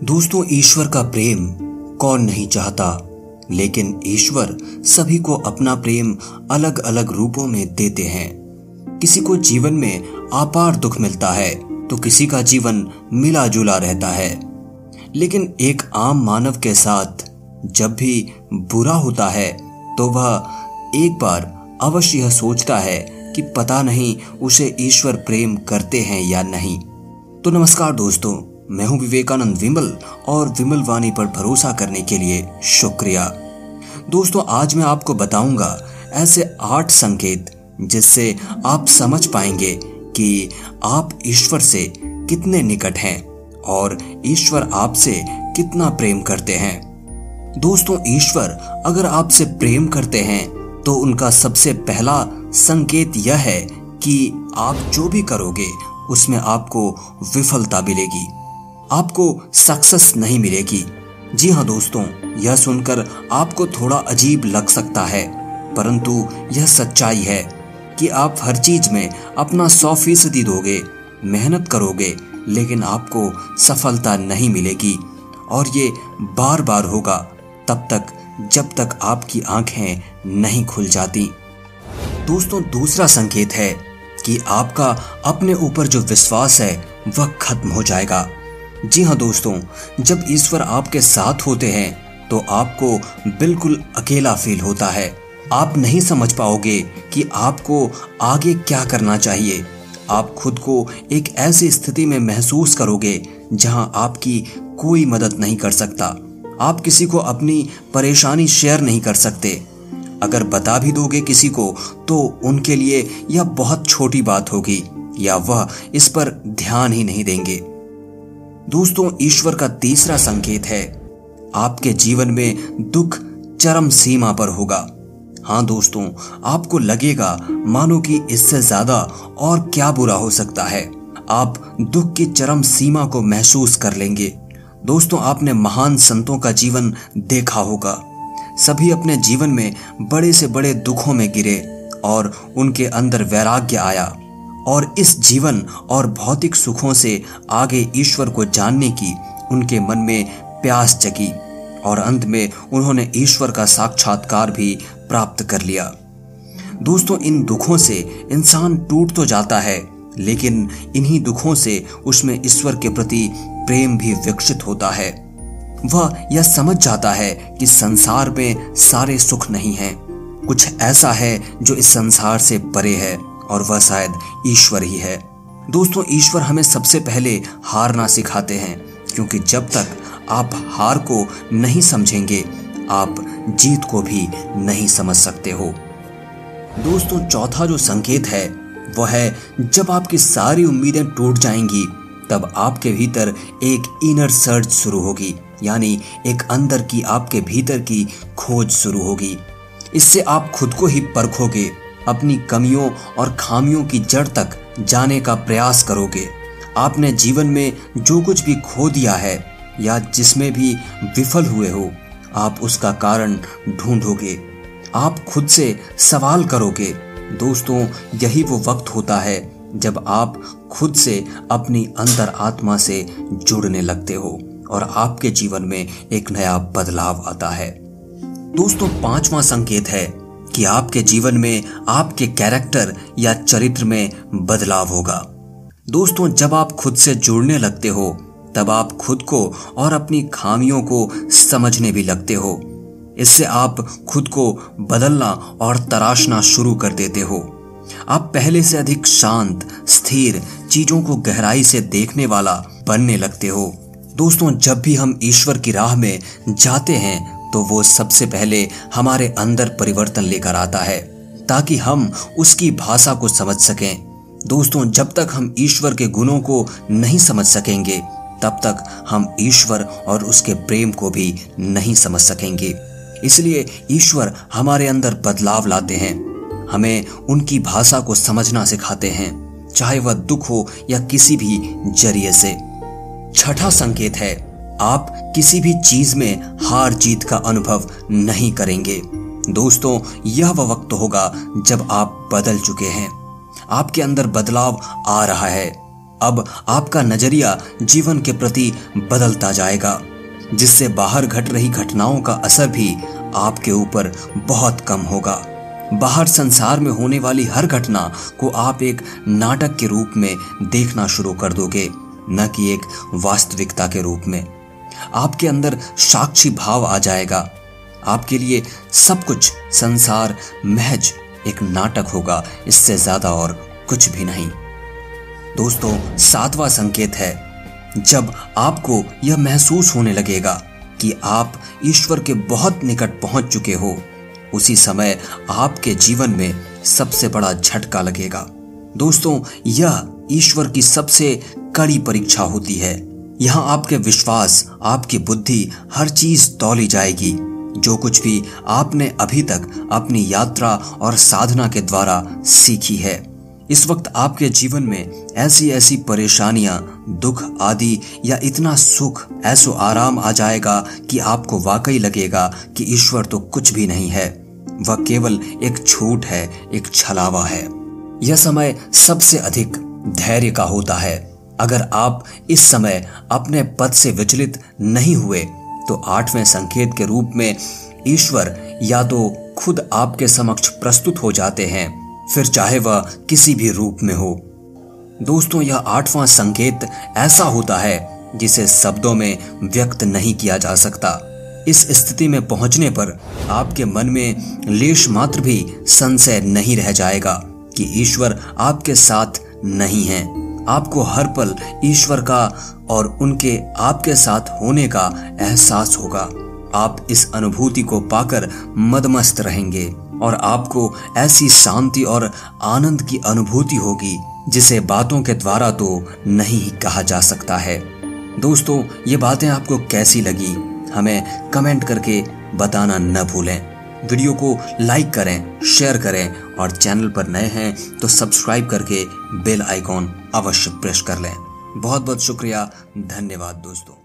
दोस्तों, ईश्वर का प्रेम कौन नहीं चाहता, लेकिन ईश्वर सभी को अपना प्रेम अलग अलग रूपों में देते हैं। किसी को जीवन में अपार दुख मिलता है तो किसी का जीवन मिला जुला रहता है। लेकिन एक आम मानव के साथ जब भी बुरा होता है तो वह एक बार अवश्य यह सोचता है कि पता नहीं उसे ईश्वर प्रेम करते हैं या नहीं। तो नमस्कार दोस्तों, मैं हूं विवेकानंद विमल और विमल वाणी पर भरोसा करने के लिए शुक्रिया। दोस्तों, आज मैं आपको बताऊंगा ऐसे 8 संकेत जिससे आप समझ पाएंगे कि आप ईश्वर से कितने निकट हैं और ईश्वर आपसे कितना प्रेम करते हैं। दोस्तों, ईश्वर अगर आपसे प्रेम करते हैं तो उनका सबसे पहला संकेत यह है कि आप जो भी करोगे उसमें आपको विफलता मिलेगी, आपको सक्सेस नहीं मिलेगी। जी हाँ दोस्तों, यह सुनकर आपको थोड़ा अजीब लग सकता है, परंतु यह सच्चाई है कि आप हर चीज में अपना 100% दोगे, मेहनत करोगे, लेकिन आपको सफलता नहीं मिलेगी। और ये बार बार होगा तब तक जब तक आपकी आंखें नहीं खुल जाती। दोस्तों, दूसरा संकेत है कि आपका अपने ऊपर जो विश्वास है वह खत्म हो जाएगा। जी हाँ दोस्तों, जब ईश्वर आपके साथ होते हैं तो आपको बिल्कुल अकेला फील होता है। आप नहीं समझ पाओगे कि आपको आगे क्या करना चाहिए। आप खुद को एक ऐसी स्थिति में महसूस करोगे जहां आपकी कोई मदद नहीं कर सकता। आप किसी को अपनी परेशानी शेयर नहीं कर सकते। अगर बता भी दोगे किसी को तो उनके लिए यह बहुत छोटी बात होगी या वह इस पर ध्यान ही नहीं देंगे। दोस्तों, ईश्वर का तीसरा संकेत है आपके जीवन में दुख चरम सीमा पर होगा। हाँ दोस्तों, आपको लगेगा मानो कि इससे ज्यादा और क्या बुरा हो सकता है। आप दुख की चरम सीमा को महसूस कर लेंगे। दोस्तों, आपने महान संतों का जीवन देखा होगा। सभी अपने जीवन में बड़े से बड़े दुखों में गिरे और उनके अंदर वैराग्य आया और इस जीवन और भौतिक सुखों से आगे ईश्वर को जानने की उनके मन में प्यास जगी और अंत में उन्होंने ईश्वर का साक्षात्कार भी प्राप्त कर लिया। दोस्तों, इन दुखों से इंसान टूट तो जाता है, लेकिन इन्हीं दुखों से उसमें ईश्वर के प्रति प्रेम भी विकसित होता है। वह यह समझ जाता है कि संसार में सारे सुख नहीं हैं, कुछ ऐसा है जो इस संसार से परे है और वह शायद ईश्वर ही है। दोस्तों, ईश्वर हमें सबसे पहले हारना सिखाते हैं, क्योंकि जब तक आप हार को नहीं समझेंगे आप जीत को भी नहीं समझ सकते हो। दोस्तों, चौथा जो संकेत है वह है जब आपकी सारी उम्मीदें टूट जाएंगी तब आपके भीतर एक इनर सर्च शुरू होगी, यानी एक अंदर की आपके भीतर की खोज शुरू होगी। इससे आप खुद को ही परखोगे, अपनी कमियों और खामियों की जड़ तक जाने का प्रयास करोगे। आपने जीवन में जो कुछ भी खो दिया है या जिसमें भी विफल हुए हो, आप उसका कारण ढूंढोगे, आप खुद से सवाल करोगे। दोस्तों, यही वो वक्त होता है जब आप खुद से अपनी अंतर आत्मा से जुड़ने लगते हो और आपके जीवन में एक नया बदलाव आता है। दोस्तों, 5वां संकेत है कि आपके जीवन में आपके कैरेक्टर या चरित्र में बदलाव होगा। दोस्तों, जब आप खुद से जुड़ने लगते हो तब आप खुद को और अपनी खामियों को समझने भी लगते हो। इससे आप खुद को बदलना और तराशना शुरू कर देते हो। आप पहले से अधिक शांत, स्थिर, चीजों को गहराई से देखने वाला बनने लगते हो। दोस्तों, जब भी हम ईश्वर की राह में जाते हैं तो वो सबसे पहले हमारे अंदर परिवर्तन लेकर आता है ताकि हम उसकी भाषा को समझ सकें। दोस्तों, जब तक हम ईश्वर के गुणों को नहीं समझ सकेंगे तब तक हम ईश्वर और उसके प्रेम को भी नहीं समझ सकेंगे। इसलिए ईश्वर हमारे अंदर बदलाव लाते हैं, हमें उनकी भाषा को समझना सिखाते हैं, चाहे वह दुख हो या किसी भी जरिए से। छठा संकेत है आप किसी भी चीज में हार जीत का अनुभव नहीं करेंगे। दोस्तों, यह वह वक्त होगा जब आप बदल चुके हैं, आपके अंदर बदलाव आ रहा है, अब आपका नजरिया जीवन के प्रति बदलता जाएगा, जिससे बाहर घट रही घटनाओं का असर भी आपके ऊपर बहुत कम होगा। बाहर संसार में होने वाली हर घटना को आप एक नाटक के रूप में देखना शुरू कर दोगे, न कि एक वास्तविकता के रूप में। आपके अंदर साक्षी भाव आ जाएगा। आपके लिए सब कुछ संसार महज एक नाटक होगा, इससे ज्यादा और कुछ भी नहीं। दोस्तों, 7वां संकेत है, जब आपको यह महसूस होने लगेगा कि आप ईश्वर के बहुत निकट पहुंच चुके हो, उसी समय आपके जीवन में सबसे बड़ा झटका लगेगा। दोस्तों, यह ईश्वर की सबसे कड़ी परीक्षा होती है। यहाँ आपके विश्वास, आपकी बुद्धि, हर चीज तौली जाएगी। जो कुछ भी आपने अभी तक अपनी यात्रा और साधना के द्वारा सीखी है, इस वक्त आपके जीवन में ऐसी ऐसी परेशानियां, दुख आदि या इतना सुख, ऐसो आराम आ जाएगा कि आपको वाकई लगेगा कि ईश्वर तो कुछ भी नहीं है, वह केवल एक झूठ है, एक छलावा है। यह समय सबसे अधिक धैर्य का होता है। अगर आप इस समय अपने पद से विचलित नहीं हुए तो 8वें संकेत के रूप में ईश्वर या तो खुद आपके समक्ष प्रस्तुत हो जाते हैं, फिर चाहे वह किसी भी रूप में हो। दोस्तों, यह 8वां संकेत ऐसा होता है जिसे शब्दों में व्यक्त नहीं किया जा सकता। इस स्थिति में पहुंचने पर आपके मन में लेश मात्र भी संशय नहीं रह जाएगा कि ईश्वर आपके साथ नहीं है। आपको हर पल ईश्वर का और उनके आपके साथ होने का एहसास होगा। आप इस अनुभूति को पाकर मदमस्त रहेंगे और आपको ऐसी शांति और आनंद की अनुभूति होगी जिसे बातों के द्वारा तो नहीं कहा जा सकता है। दोस्तों, ये बातें आपको कैसी लगी, हमें कमेंट करके बताना न भूलें। वीडियो को लाइक करें, शेयर करें और चैनल पर नए हैं तो सब्सक्राइब करके बेल आइकॉन अवश्य प्रेस कर लें। बहुत बहुत शुक्रिया, धन्यवाद दोस्तों।